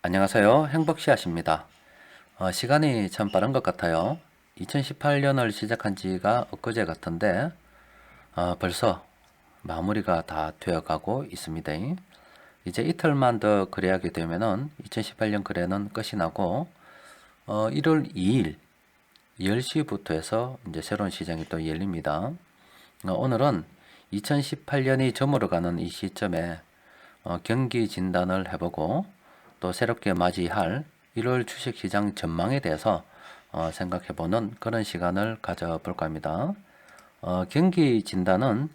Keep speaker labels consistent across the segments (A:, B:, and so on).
A: 안녕하세요. 행복씨앗입니다. 시간이 참 빠른 것 같아요. 2018년을 시작한 지가 엊그제 같은데 벌써 마무리가 다 되어가고 있습니다. 이제 이틀만 더 거래하게 되면은 2018년 거래는 끝이 나고 1월 2일 10시부터 해서 이제 새로운 시장이 또 열립니다. 오늘은 2018년이 저물어가는 이 시점에 경기 진단을 해보고 또 새롭게 맞이할 1월 주식시장 전망에 대해서 생각해보는 그런 시간을 가져볼까 합니다. 경기 진단은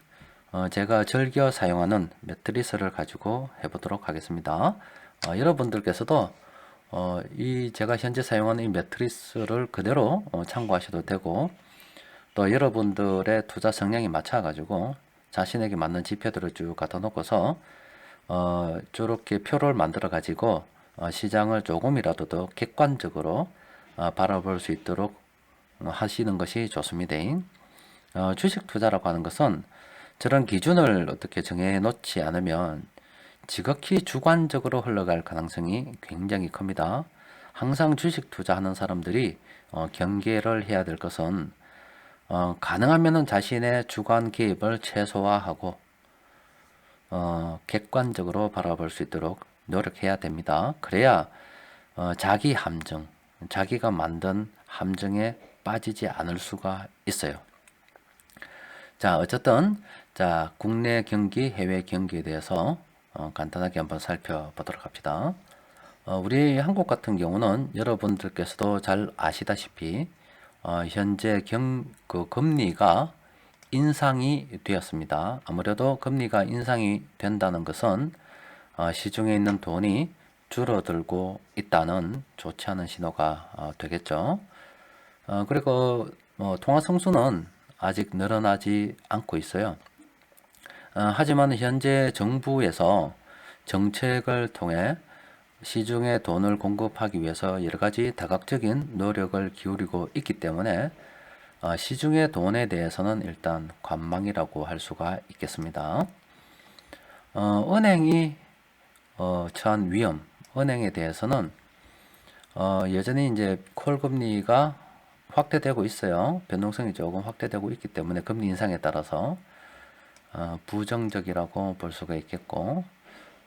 A: 제가 즐겨 사용하는 매트리스를 가지고 해보도록 하겠습니다. 여러분들께서도 이 제가 현재 사용하는 이 매트리스를 그대로 참고하셔도 되고 또 여러분들의 투자 성향에 맞춰 가지고 자신에게 맞는 지표들을 쭉 갖다 놓고서 저렇게 표를 만들어 가지고 시장을 조금이라도 더 객관적으로 바라볼 수 있도록 하시는 것이 좋습니다. 주식 투자라고 하는 것은 저런 기준을 어떻게 정해 놓지 않으면 지극히 주관적으로 흘러갈 가능성이 굉장히 큽니다. 항상 주식 투자하는 사람들이 경계를 해야 될 것은 가능하면은 자신의 주관 개입을 최소화하고 객관적으로 바라볼 수 있도록 노력해야 됩니다. 그래야 자기 함정, 자기가 만든 함정에 빠지지 않을 수가 있어요. 자, 어쨌든 자, 국내 경기, 해외 경기에 대해서 간단하게 한번 살펴보도록 합시다. 우리 한국 같은 경우는 여러분들께서도 잘 아시다시피 현재 그 금리가 인상이 되었습니다. 아무래도 금리가 인상이 된다는 것은 시중에 있는 돈이 줄어들고 있다는 좋지 않은 신호가 되겠죠. 그리고 통화 성수는 아직 늘어나지 않고 있어요. 하지만 현재 정부에서 정책을 통해 시중에 돈을 공급하기 위해서 여러 가지 다각적인 노력을 기울이고 있기 때문에 시중의 돈에 대해서는 일단 관망이라고 할 수가 있겠습니다. 은행이 처한 위험, 은행에 대해서는 여전히 이제 콜 금리가 확대되고 있어요. 변동성이 조금 확대되고 있기 때문에 금리 인상에 따라서 부정적이라고 볼 수가 있겠고,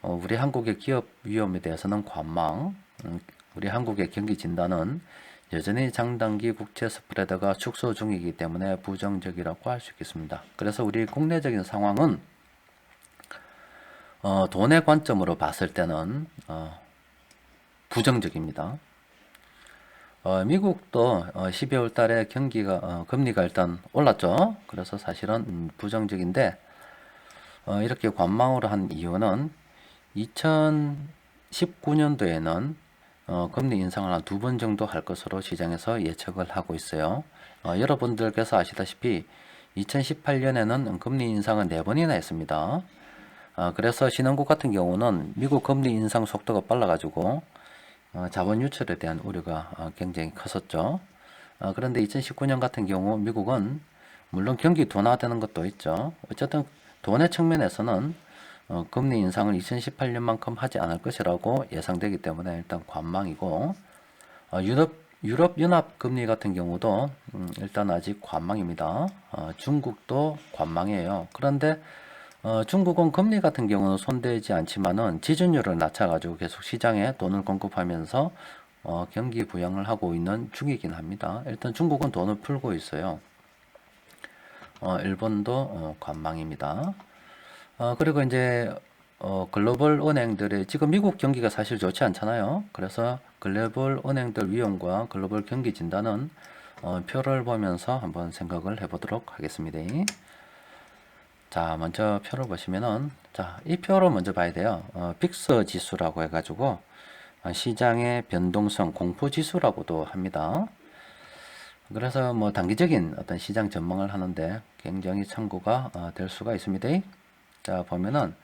A: 우리 한국의 기업 위험에 대해서는 관망, 우리 한국의 경기 진단은 여전히 장단기 국채 스프레드가 축소 중이기 때문에 부정적이라고 할 수 있겠습니다. 그래서 우리 국내적인 상황은 돈의 관점으로 봤을 때는 부정적입니다. 미국도 12월 달에 금리가 일단 올랐죠. 그래서 사실은 부정적인데 이렇게 관망으로 한 이유는 2019년도에는 금리 인상을 한 2번 정도 할 것으로 시장에서 예측을 하고 있어요. 여러분들께서 아시다시피 2018년에는 금리 인상을 4번이나 했습니다. 그래서 신흥국 같은 경우는 미국 금리 인상 속도가 빨라가지고 자본 유출에 대한 우려가 굉장히 컸었죠. 그런데 2019년 같은 경우 미국은 물론 경기 둔화되는 것도 있죠. 어쨌든 돈의 측면에서는 금리 인상을 2018년만큼 하지 않을 것이라고 예상되기 때문에 일단 관망이고, 유럽 연합 금리 같은 경우도 일단 아직 관망입니다. 중국도 관망이에요. 그런데 중국은 금리 같은 경우는 손대지 않지만은 지준율을 낮춰가지고 계속 시장에 돈을 공급하면서 경기 부양을 하고 있는 중이긴 합니다. 일단 중국은 돈을 풀고 있어요. 일본도 관망입니다. 그리고 이제 글로벌 은행들의 지금 미국 경기가 사실 좋지 않잖아요. 그래서 글로벌 은행들 위험과 글로벌 경기 진단은 표를 보면서 한번 생각을 해보도록 하겠습니다. 자, 먼저 표를 보시면은 자, 이 표를 먼저 봐야 돼요. 빅스 지수라고 해가지고 시장의 변동성 공포 지수라고도 합니다. 그래서 뭐 단기적인 어떤 시장 전망을 하는데 굉장히 참고가 될 수가 있습니다. 자, 보면은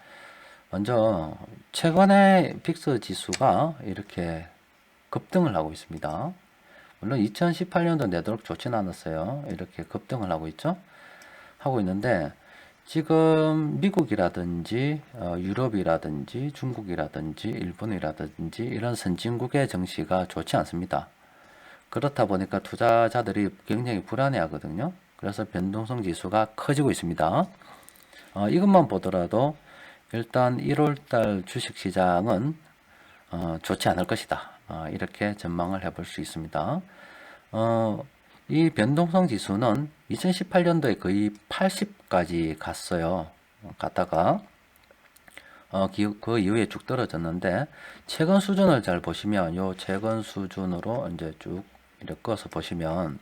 A: 먼저 최근에 픽스 지수가 이렇게 급등을 하고 있습니다. 물론 2018년도 내도록 좋진 않았어요. 이렇게 급등을 하고 있죠. 하고 있는데 지금 미국이라든지 유럽이라든지 중국이라든지 일본이라든지 이런 선진국의 증시가 좋지 않습니다. 그렇다 보니까 투자자들이 굉장히 불안해하거든요. 그래서 변동성 지수가 커지고 있습니다. 이것만 보더라도 일단 1월달 주식시장은 좋지 않을 것이다. 이렇게 전망을 해볼 수 있습니다. 이 변동성 지수는 2018년도에 거의 80까지 갔어요. 갔다가 그 이후에 쭉 떨어졌는데 최근 수준을 잘 보시면 요 최근 수준으로 이제 쭉 이렇게 꺼서 보시면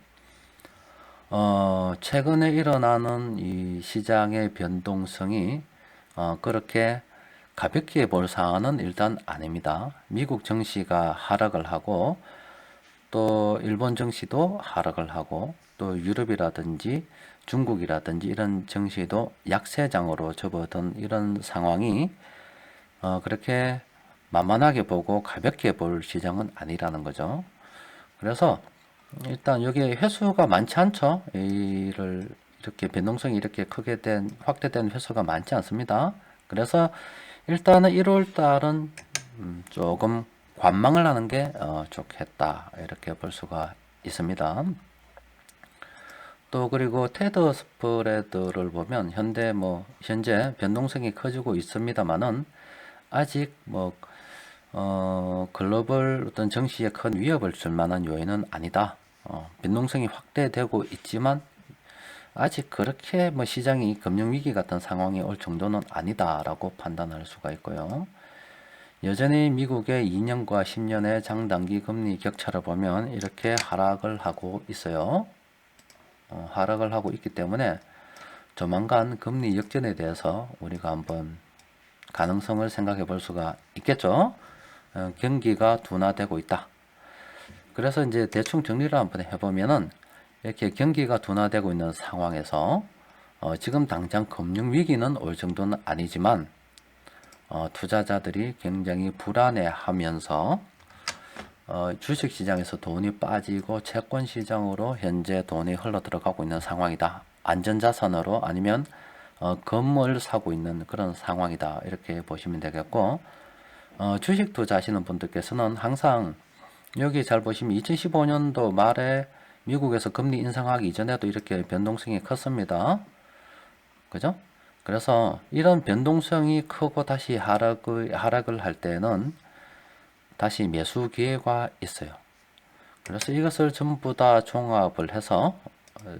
A: 최근에 일어나는 이 시장의 변동성이 그렇게 가볍게 볼 사안은 일단 아닙니다. 미국 증시가 하락을 하고 또 일본 증시도 하락을 하고 또 유럽이라든지 중국이라든지 이런 증시도 약세장으로 접어든 이런 상황이 그렇게 만만하게 보고 가볍게 볼 시장은 아니라는 거죠. 그래서 일단 여기에 횟수가 많지 않죠. 이를 이렇게 변동성이 이렇게 크게 확대된 횟수가 많지 않습니다. 그래서 일단은 1월 달은 조금 관망을 하는 게 좋겠다 이렇게 볼 수가 있습니다. 또 그리고 테더 스프레드를 보면 현재 변동성이 커지고 있습니다만은 아직 글로벌 어떤 정시에 큰 위협을 줄 만한 요인은 아니다. 변동성이 확대되고 있지만 아직 그렇게 시장이 금융위기 같은 상황이 올 정도는 아니다라고 판단할 수가 있고요. 여전히 미국의 2년과 10년의 장단기 금리 격차를 보면 이렇게 하락을 하고 있어요. 하락을 하고 있기 때문에 조만간 금리 역전에 대해서 우리가 한번 가능성을 생각해 볼 수가 있겠죠. 경기가 둔화되고 있다. 그래서 이제 대충 정리를 한번 해보면은 이렇게 경기가 둔화되고 있는 상황에서 지금 당장 금융위기는 올 정도는 아니지만 투자자들이 굉장히 불안해하면서 주식시장에서 돈이 빠지고 채권시장으로 현재 돈이 흘러 들어가고 있는 상황이다. 안전자산으로 아니면 건물 사고 있는 그런 상황이다. 이렇게 보시면 되겠고 주식 투자하시는 분들께서는 항상 여기 잘 보시면 2015년도 말에 미국에서 금리 인상하기 이전에도 이렇게 변동성이 컸습니다. 그죠? 그래서 이런 변동성이 크고 다시 하락을 할 때는 다시 매수 기회가 있어요. 그래서 이것을 전부 다 종합을 해서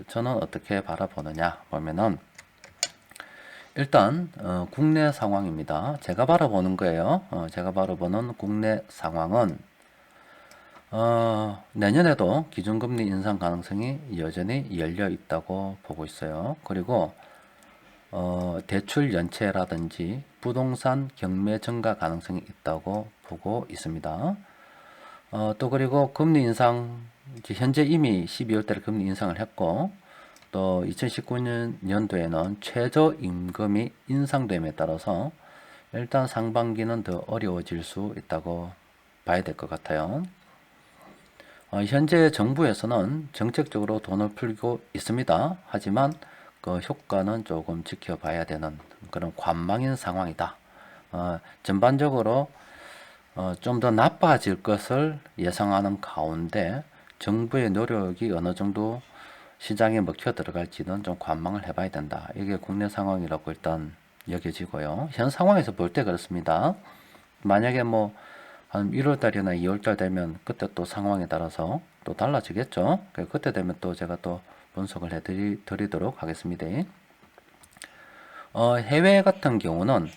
A: 저는 어떻게 바라보느냐 보면은 일단 국내 상황입니다. 제가 바라보는 거예요. 제가 바라보는 국내 상황은 내년에도 기준금리 인상 가능성이 여전히 열려 있다고 보고 있어요. 그리고 대출 연체라든지 부동산 경매 증가 가능성이 있다고 보고 있습니다. 또 그리고 금리 인상, 현재 이미 12월 달에 금리 인상을 했고, 또 2019년도에는 최저임금이 인상됨에 따라서 일단 상반기는 더 어려워질 수 있다고 봐야 될 것 같아요. 현재 정부에서는 정책적으로 돈을 풀고 있습니다. 하지만 그 효과는 조금 지켜봐야 되는 그런 관망인 상황이다. 전반적으로 좀 더 나빠질 것을 예상하는 가운데 정부의 노력이 어느 정도 시장에 먹혀 들어갈지는 좀 관망을 해봐야 된다. 이게 국내 상황이라고 일단 여겨지고요. 현 상황에서 볼 때 그렇습니다. 만약에 한 1월 달이나 2월 달 되면 그때 또 상황에 따라서 또 달라지겠죠. 그때 되면 또 제가 또 분석을 해드리도록 하겠습니다. 해외 같은 경우는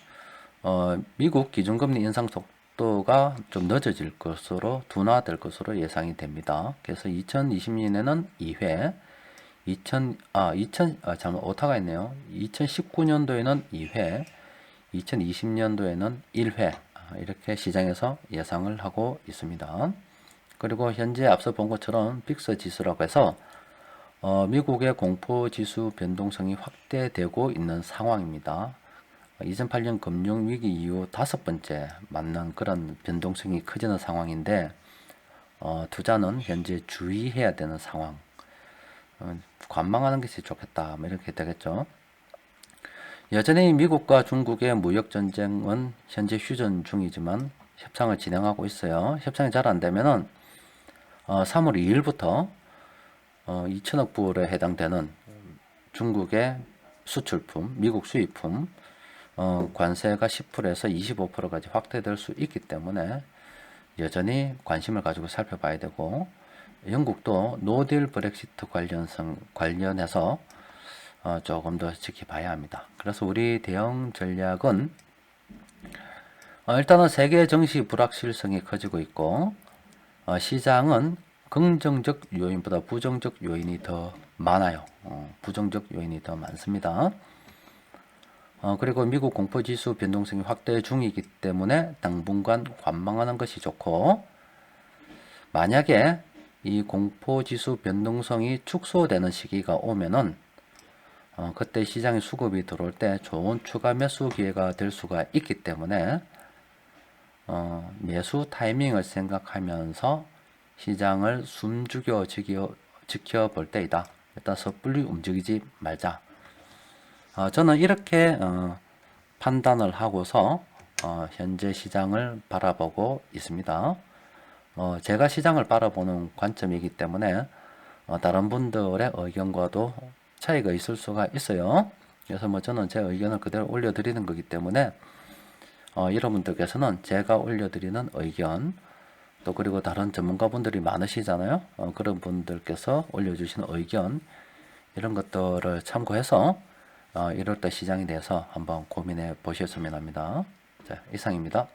A: 미국 기준금리 인상 속도가 좀 늦어질 것으로 둔화될 것으로 예상이 됩니다. 그래서 2020년에는 2회, 잠깐 오타가 있네요. 2019년도에는 2회, 2020년도에는 1회 이렇게 시장에서 예상을 하고 있습니다. 그리고 현재 앞서 본 것처럼 빅스 지수라고 해서 미국의 공포지수 변동성이 확대되고 있는 상황입니다. 2008년 금융위기 이후 5번째 맞는 그런 변동성이 커지는 상황인데 투자는 현재 주의해야 되는 상황. 관망하는 것이 좋겠다 이렇게 되겠죠. 여전히 미국과 중국의 무역 전쟁은 현재 휴전 중이지만 협상을 진행하고 있어요. 협상이 잘 안 되면은 3월 2일부터 2천억 불에 해당되는 중국의 수출품, 미국 수입품 관세가 10%에서 25%까지 확대될 수 있기 때문에 여전히 관심을 가지고 살펴봐야 되고, 영국도 노딜 브렉시트 관련해서 조금 더 지켜봐야 합니다. 그래서 우리 대응 전략은 일단은 세계 정시 불확실성이 커지고 있고, 시장은 긍정적 요인보다 부정적 요인이 더 많아요. 부정적 요인이 더 많습니다. 그리고 미국 공포지수 변동성이 확대 중이기 때문에 당분간 관망하는 것이 좋고, 만약에 이 공포지수 변동성이 축소되는 시기가 오면은 그때 시장에 수급이 들어올 때 좋은 추가 매수 기회가 될 수가 있기 때문에 매수 타이밍을 생각하면서 시장을 숨죽여 지켜볼 때이다. 일단 섣불리 움직이지 말자. 저는 이렇게 판단을 하고서 현재 시장을 바라보고 있습니다. 제가 시장을 바라보는 관점이기 때문에 다른 분들의 의견과도 차이가 있을 수가 있어요. 그래서 저는 제 의견을 그대로 올려드리는 거기 때문에 여러분들께서는 제가 올려드리는 의견, 또 그리고 다른 전문가분들이 많으시잖아요. 그런 분들께서 올려주신 의견, 이런 것들을 참고해서 1월달 시장에 대해서 한번 고민해 보셨으면 합니다. 자, 이상입니다.